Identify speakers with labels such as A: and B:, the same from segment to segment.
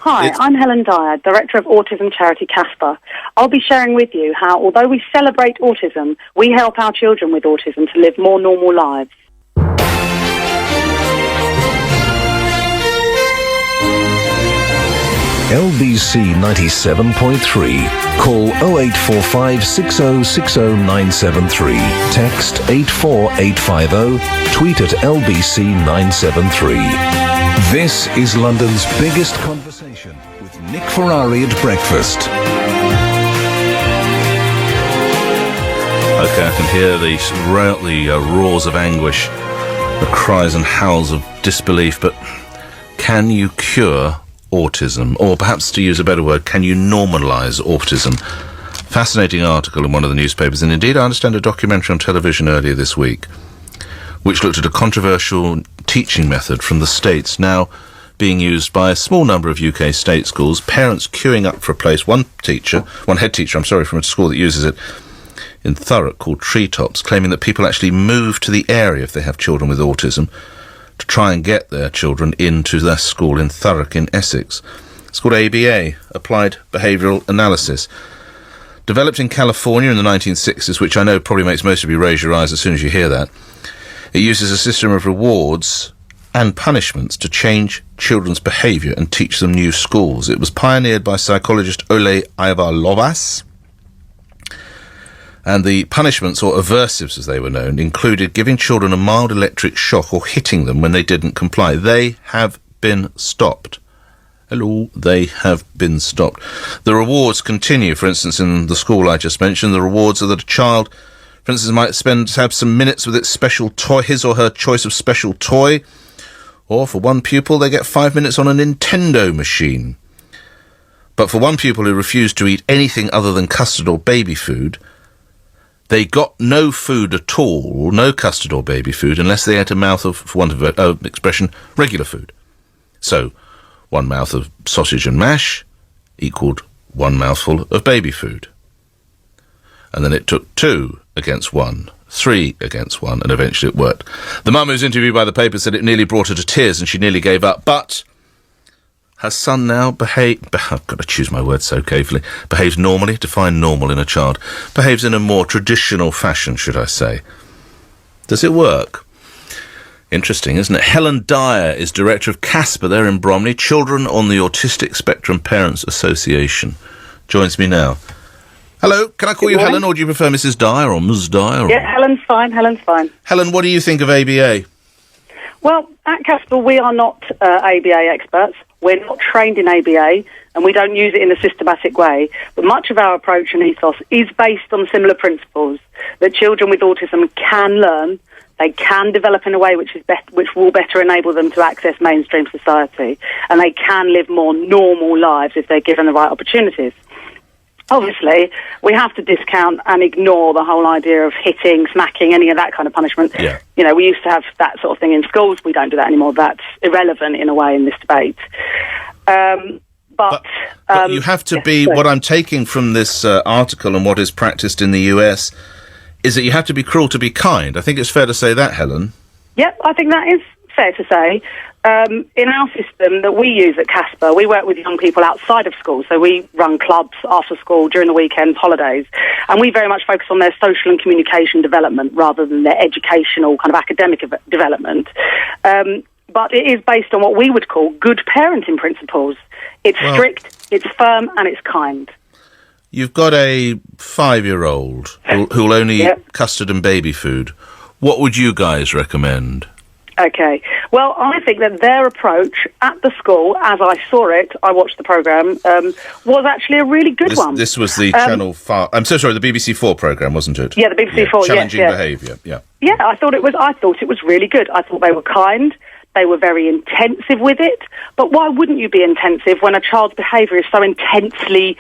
A: Hi, I'm Helen Dyer, Director of Autism charity CASPA. I'll be sharing with you how, although we celebrate autism, we help our children with autism to live more normal lives.
B: LBC 97.3. Call 0845 6060 973. Text 84850. Tweet at LBC 973. This is London's biggest conversation with Nick Ferrari at breakfast.
C: Okay, I can hear the roars of anguish, the cries and howls of disbelief, but can you cure autism? Or perhaps, to use a better word, can you normalise autism? Fascinating article in one of the newspapers, and indeed I understand a documentary on television earlier this week, which looked at a controversial teaching method from the States now being used by a small number of UK state schools, parents queuing up for a place. One head teacher from a school that uses it in Thurrock called Treetops, claiming that people actually move to the area if they have children with autism to try and get their children into their school in Thurrock in Essex. It's called ABA, Applied Behavioural Analysis. Developed in California in the 1960s, which I know probably makes most of you raise your eyes as soon as you hear that. It uses a system of rewards and punishments to change children's behaviour and teach them new schools. It was pioneered by psychologist Ole Ivar-Lovas, and the punishments, or aversives as they were known, included giving children a mild electric shock or hitting them when they didn't comply. They have been stopped. They have been stopped. The rewards continue. For instance, in the school I just mentioned, the rewards are that a child, for instance, might have some minutes with its special toy, his or her choice of special toy, or for one pupil they get 5 minutes on a Nintendo machine. But for one pupil who refused to eat anything other than custard or baby food, they got no food at all, no custard or baby food, unless they ate a mouth of, for want of an expression, regular food. So, one mouth of sausage and mash equaled one mouthful of baby food. And then it took 2 against 1, 3 against 1, and eventually it worked. The mum who was interviewed by the paper said it nearly brought her to tears and she nearly gave up, but her son now I've got to choose my words so carefully, behaves normally, define normal in a child, behaves in a more traditional fashion, should I say. Does it work? Interesting, isn't it? Helen Dyer is Director of CASPA there in Bromley, Children on the Autistic Spectrum Parents Association. Joins me now. Hello, can I call you Helen, or do you prefer Mrs. Dyer or Ms. Dyer?
A: Yeah, Helen's fine.
C: Helen, what do you think of ABA?
A: Well, at CASPA, we are not ABA experts. We're not trained in ABA, and we don't use it in a systematic way. But much of our approach and ethos is based on similar principles, that children with autism can learn, they can develop in a way which will better enable them to access mainstream society, and they can live more normal lives if they're given the right opportunities. Obviously, we have to discount and ignore the whole idea of hitting, smacking, any of that kind of punishment.
C: Yeah.
A: You know, we used to have that sort of thing in schools. We don't do that anymore. That's irrelevant in a way in this debate. But
C: you have to be, what I'm taking from this article and what is practiced in the US, is that you have to be cruel to be kind. I think it's fair to say that, Helen.
A: Yep, I think that is fair to say. In our system that we use at CASPA, we work with young people outside of school. So we run clubs after school, during the weekends, holidays. And we very much focus on their social and communication development rather than their educational kind of academic development. But it is based on what we would call good parenting principles. It's strict, it's firm, and it's kind.
C: You've got a 5-year-old who'll only eat custard and baby food. What would you guys recommend?
A: Okay. Well, I think that their approach at the school, as I saw it, I watched the programme, was actually a really good one.
C: This was the Channel 5... I'm so sorry, the BBC 4 programme, wasn't it?
A: Yeah, the BBC 4,
C: Challenging Behaviour, yeah.
A: Yeah, I thought it was really good. I thought they were kind. They were very intensive with it. But why wouldn't you be intensive when a child's behaviour is so intensely,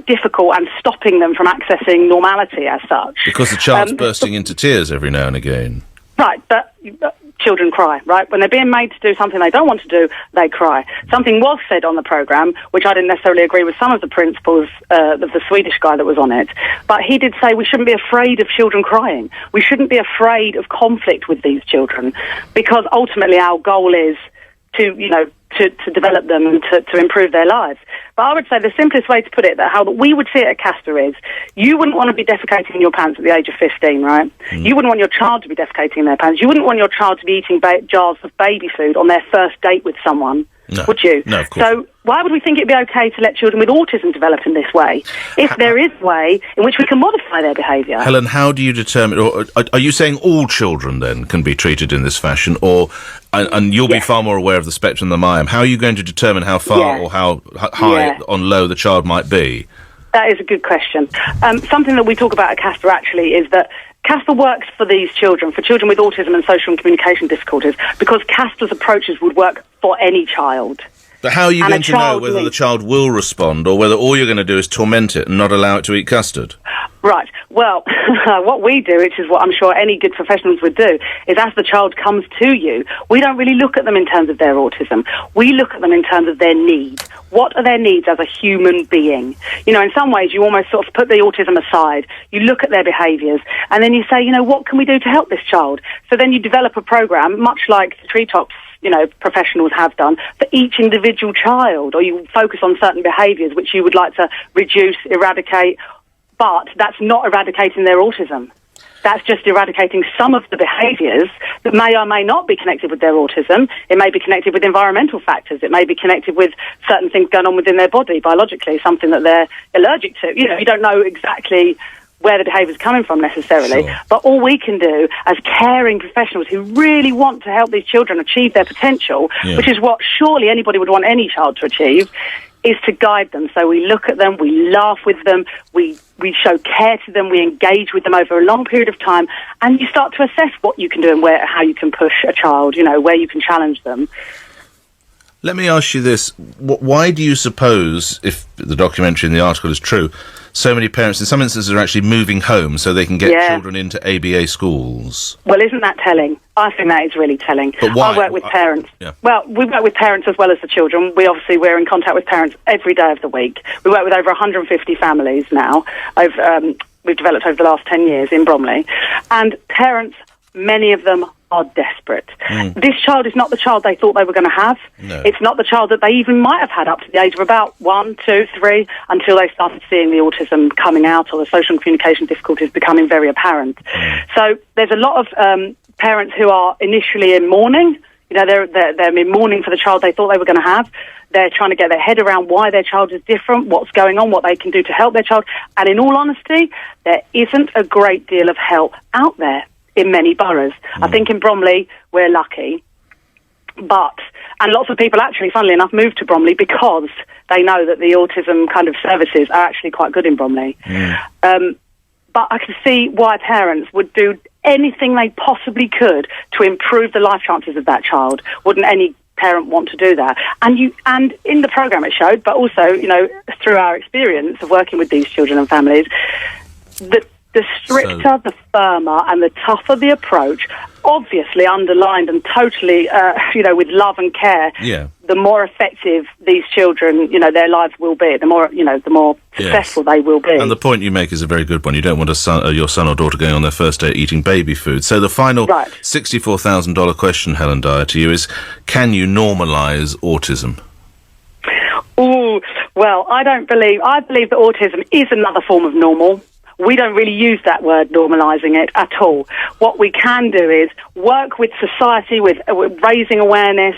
A: difficult and stopping them from accessing normality as such? Because the
C: child's bursting into tears every now and again.
A: Right, but children cry, right? When they're being made to do something they don't want to do, they cry. Something was said on the programme, which I didn't necessarily agree with some of the principles of the Swedish guy that was on it, but he did say we shouldn't be afraid of children crying. We shouldn't be afraid of conflict with these children, because ultimately our goal is to, to develop them and to improve their lives. But I would say the simplest way to put it, that how we would see it at CASPA is, you wouldn't want to be defecating in your pants at the age of 15, right? You wouldn't want your child to be defecating in their pants. You wouldn't want your child to be eating jars of baby food on their first date with someone, would you?
C: No, of course.
A: So why would we think it'd be okay to let children with autism develop in this way, if there is a way in which we can modify their behaviour?
C: Helen, how do you determine, or are you saying all children then can be treated in this fashion, or, and you'll be far more aware of the spectrum than I am, how are you going to determine how far or how high or low the child might be?
A: That is a good question. Something that we talk about at CASPA actually is that CASPA works for these children, for children with autism and social and communication difficulties, because CASPA's approaches would work for any child.
C: But how are you going to know whether the child will respond, or whether all you're going to do is torment it and not allow it to eat custard?
A: Right. Well, what we do, which is what I'm sure any good professionals would do, is as the child comes to you, we don't really look at them in terms of their autism. We look at them in terms of their needs. What are their needs as a human being? You know, in some ways, you almost sort of put the autism aside. You look at their behaviours, and then you say, you know, what can we do to help this child? So then you develop a programme, much like the Treetops, you know, professionals have done, for each individual child, or you focus on certain behaviours which you would like to reduce, eradicate, but that's not eradicating their autism. That's just eradicating some of the behaviours that may or may not be connected with their autism. It may be connected with environmental factors. It may be connected with certain things going on within their body biologically, something that they're allergic to. You know, you don't know exactly where the behaviour is coming from necessarily.
C: Sure.
A: But all we can do as caring professionals who really want to help these children achieve their potential, which is what surely anybody would want any child to achieve, is to guide them. So we look at them, we laugh with them, we show care to them, we engage with them over a long period of time, and you start to assess what you can do and how you can push a child, you know, where you can challenge them.
C: Let me ask you this. Why do you suppose, if the documentary in the article is true, so many parents, in some instances, are actually moving home so they can get children into ABA schools?
A: Well, isn't that telling? I think that is really telling.
C: But why?
A: I work with parents.
C: Yeah.
A: Well, we work with parents as well as the children. We're in contact with parents every day of the week. We work with over 150 families now. We've developed over the last 10 years in Bromley. And parents, many of them are desperate. This child is not the child they thought they were going to have.
C: No.
A: It's not the child that they even might have had up to the age of about 1, 2, 3, until they started seeing the autism coming out or the social and communication difficulties becoming very apparent. So there's a lot of parents who are initially in mourning. You know, they're in mourning for the child they thought they were going to have. They're trying to get their head around why their child is different, what's going on, what they can do to help their child. And in all honesty, there isn't a great deal of help out there in many boroughs. I think in Bromley, we're lucky. And lots of people actually, funnily enough, move to Bromley because they know that the autism kind of services are actually quite good in Bromley. But I can see why parents would do anything they possibly could to improve the life chances of that child. Wouldn't any parent want to do that? And in the programme it showed, but also, you know, through our experience of working with these children and families, that the stricter, the firmer, and the tougher the approach, obviously underlined and totally, you know, with love and care, the more effective these children, you know, their lives will be. The more, you know, the more successful they will be.
C: And the point you make is a very good one. You don't want your son or daughter going on their first day eating baby food. So the final $64,000 question, Helen Dyer, to you is: can you normalise autism?
A: Ooh, well, I believe that autism is another form of normal. We don't really use that word, normalising it, at all. What we can do is work with society, with raising awareness,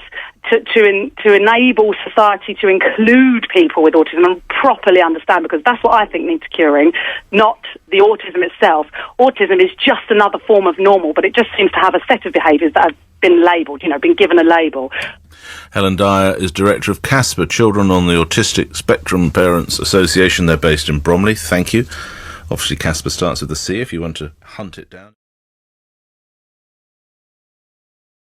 A: to enable society to include people with autism and properly understand, because that's what I think needs curing, not the autism itself. Autism is just another form of normal, but it just seems to have a set of behaviours that have been labelled, you know, been given a label.
C: Helen Dyer is Director of CASPA, Children on the Autistic Spectrum Parents Association. They're based in Bromley. Thank you. Obviously, CASPA starts with a C if you want to hunt it down.